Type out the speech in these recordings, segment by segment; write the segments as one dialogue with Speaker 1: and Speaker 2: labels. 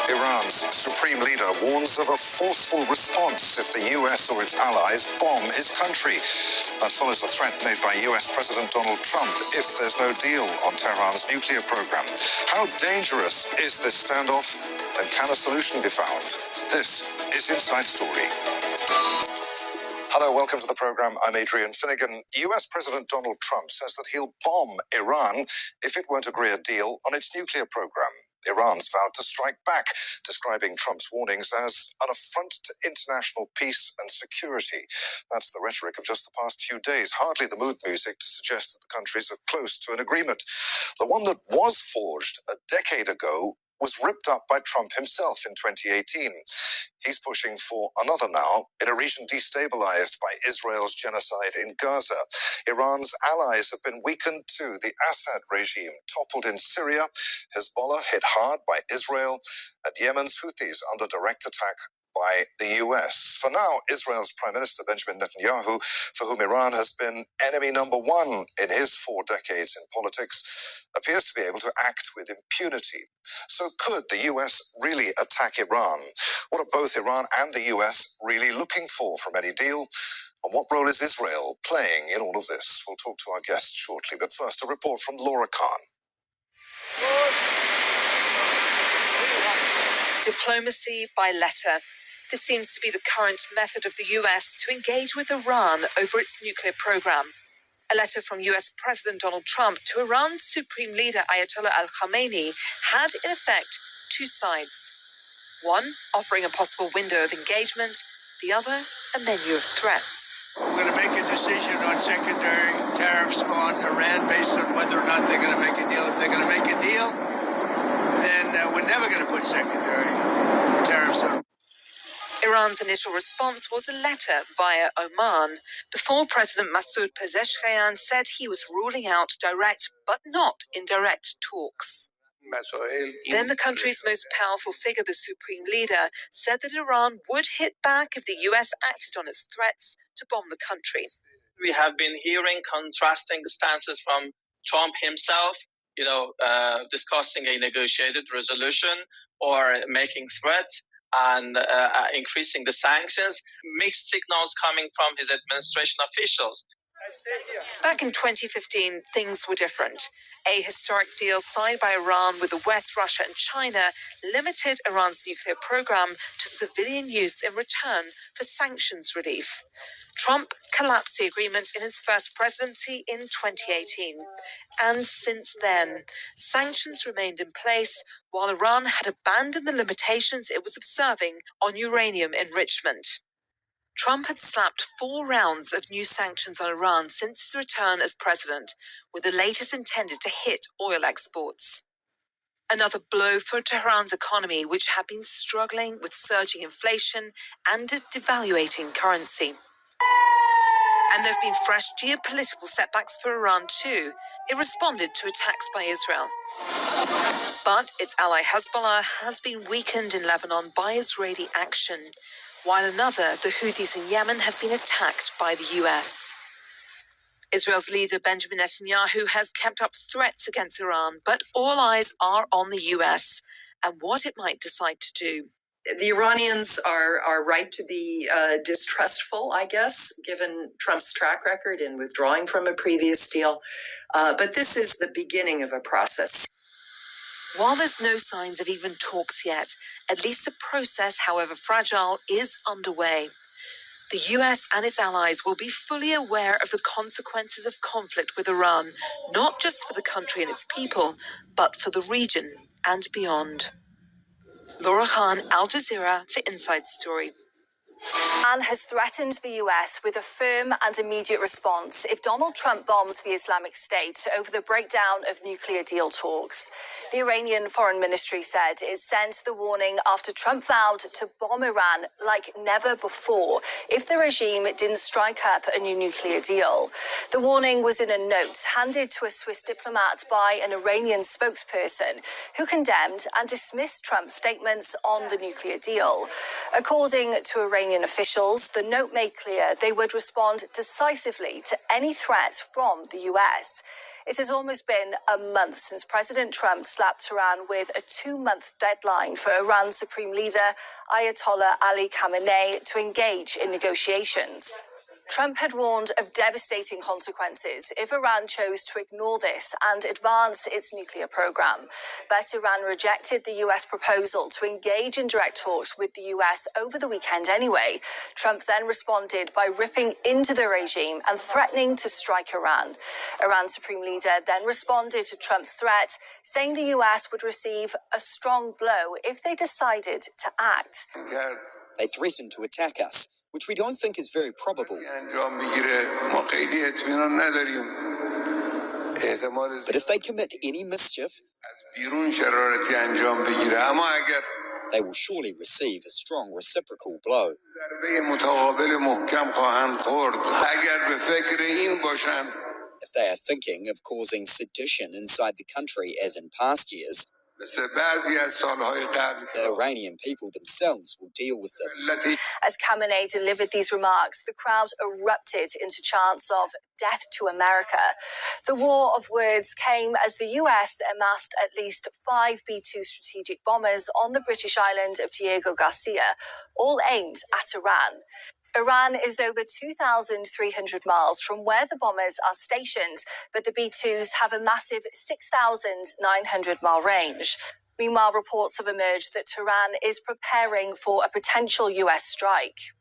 Speaker 1: Iran's supreme leader warns of a forceful response if the US or its allies bomb his country. That follows a threat made by US President Donald Trump if there's no deal on Tehran's nuclear program. How dangerous is this standoff, and can a solution be found? This is Inside Story. Hello, welcome to the program. I'm Adrian Finnegan. US President Donald Trump says that he'll bomb Iran if it won't agree a deal on its nuclear program. Iran's vowed to strike back, describing Trump's warnings as an affront to international peace and security. That's the rhetoric of just the past few days. Hardly the mood music to suggest that the countries are close to an agreement. The one that was forged a decade ago was ripped up by Trump himself in 2018. He's pushing for another now in a region destabilized by Israel's genocide in Gaza. Iran's allies have been weakened too. The Assad regime toppled in Syria, Hezbollah hit hard by Israel, and Yemen's Houthis under direct attack by the US. For now, Israel's Prime Minister Benjamin Netanyahu, for whom Iran has been enemy number one in his 4 decades in politics, appears to be able to act with impunity. So could the US really attack Iran? What are both Iran and the US really looking for from any deal? And what role is Israel playing in all of this? We'll talk to our guests shortly, but first a report from Laura Khan.
Speaker 2: Diplomacy by letter. This seems to be the current method of the US to engage with Iran over its nuclear program. A letter from US President Donald Trump to Iran's Supreme Leader Ayatollah al-Khamenei had, in effect, 2 sides. One, offering a possible window of engagement, the other, a menu of threats.
Speaker 3: We're going to make a decision on secondary tariffs on Iran based on whether or not they're going to make a deal. If they're going to make a deal, then we're never going to put secondary tariffs on.
Speaker 2: Iran's initial response was a letter via Oman, before President Masoud Pezeshkian said he was ruling out direct but not indirect talks. Then the country's most powerful figure, the Supreme Leader, said that Iran would hit back if the US acted on its threats to bomb the country.
Speaker 4: We have been hearing contrasting stances from Trump himself, discussing a negotiated resolution or making threats and increasing the sanctions, mixed signals coming from his administration officials.
Speaker 2: Back in 2015, things were different. A historic deal signed by Iran with the West, Russia and China limited Iran's nuclear program to civilian use in return for sanctions relief. Trump collapsed the agreement in his first presidency in 2018. And since then, sanctions remained in place while Iran had abandoned the limitations it was observing on uranium enrichment. Trump had slapped 4 rounds of new sanctions on Iran since his return as president, with the latest intended to hit oil exports. Another blow for Tehran's economy, which had been struggling with surging inflation and a devaluating currency. And there have been fresh geopolitical setbacks for Iran too. It responded to attacks by Israel. But its ally Hezbollah has been weakened in Lebanon by Israeli action, while another, the Houthis in Yemen, have been attacked by the US. Israel's leader Benjamin Netanyahu has kept up threats against Iran, but all eyes are on the US and what it might decide to do.
Speaker 5: The Iranians are right to be distrustful, I guess, given Trump's track record in withdrawing from a previous deal. But this is the beginning of a process.
Speaker 2: While there's no signs of even talks yet, at least the process, however fragile, is underway. The US and its allies will be fully aware of the consequences of conflict with Iran, not just for the country and its people, but for the region and beyond. Laura Khan, Al Jazeera for Inside Story.
Speaker 6: Iran has threatened the US with a firm and immediate response if Donald Trump bombs the Islamic State over the breakdown of nuclear deal talks. The Iranian Foreign Ministry said it sent the warning after Trump vowed to bomb Iran like never before if the regime didn't strike up a new nuclear deal. The warning was in a note handed to a Swiss diplomat by an Iranian spokesperson who condemned and dismissed Trump's statements on the nuclear deal. According to Iranian Iranian officials, the note made clear they would respond decisively to any threat from the US. It has almost been a month since President Trump slapped Iran with a 2-month deadline for Iran's Supreme Leader, Ayatollah Ali Khamenei, to engage in negotiations. Trump had warned of devastating consequences if Iran chose to ignore this and advance its nuclear program. But Iran rejected the US proposal to engage in direct talks with the US over the weekend anyway. Trump then responded by ripping into the regime and threatening to strike Iran. Iran's Supreme Leader then responded to Trump's threat, saying the US would receive a strong blow if they decided to act.
Speaker 7: They threatened to attack us, which we don't think is very probable. But if they commit any mischief, they will surely receive a strong reciprocal blow. If they are thinking of causing sedition inside the country as in past years, the Iranian people themselves will deal with them.
Speaker 6: As Khamenei delivered these remarks, the crowd erupted into chants of "Death to America." The war of words came as the US amassed at least 5 B-2 strategic bombers on the British island of Diego Garcia, all aimed at Iran. Iran is over 2,300 miles from where the bombers are stationed, but the B-2s have a massive 6,900-mile range. Meanwhile, reports have emerged that Tehran is preparing for a potential US strike.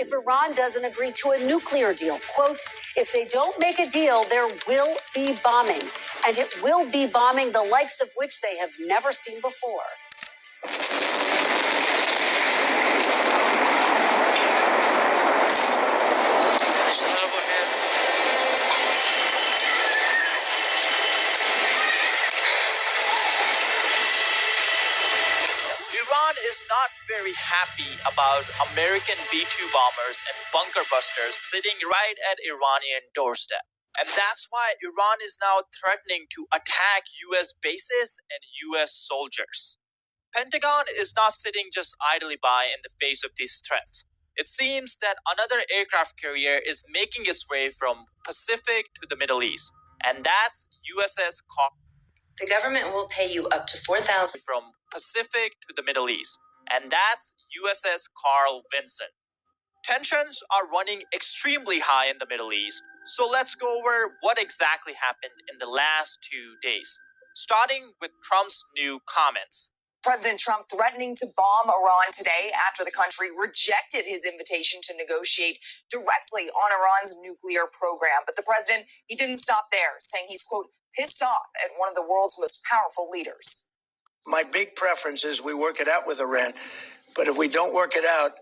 Speaker 8: If Iran doesn't agree to a nuclear deal, quote, if they don't make a deal, there will be bombing, and it will be bombing the likes of which they have never seen before.
Speaker 9: Iran is not very happy about American B-2 bombers and bunker busters sitting right at Iranian doorstep. And that's why Iran is now threatening to attack US bases and US soldiers. Pentagon is not sitting just idly by in the face of these threats. It seems that another aircraft carrier is making its way from Pacific to the Middle East, and that's USS Carl.
Speaker 10: The government will pay you up to $4,000
Speaker 9: from Pacific to the Middle East, and that's USS Carl Vinson. Tensions are running extremely high in the Middle East, so let's go over what exactly happened in the last 2 days, starting with Trump's new comments.
Speaker 11: President Trump threatening to bomb Iran today after the country rejected his invitation to negotiate directly on Iran's nuclear program. But the president, he didn't stop there, saying he's, quote, pissed off at one of the world's most powerful leaders.
Speaker 3: My big preference is we work it out with Iran. But if we don't work it out,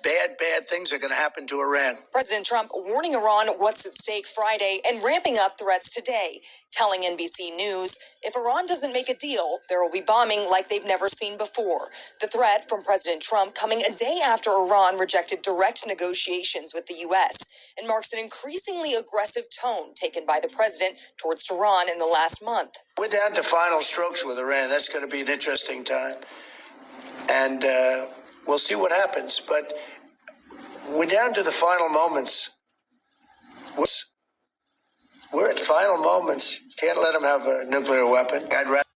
Speaker 3: bad things are going to happen to Iran.
Speaker 11: President Trump warning Iran what's at stake Friday and ramping up threats today, telling NBC News, if Iran doesn't make a deal, there will be bombing like they've never seen before. The threat from President Trump coming a day after Iran rejected direct negotiations with the U.S. and marks an increasingly aggressive tone taken by the president towards Tehran in the last month.
Speaker 3: We're down to final strokes with Iran. That's going to be an interesting time. And we'll see what happens. But we're down to the final moments. We're at final moments. Can't let them have a nuclear weapon. I'd rather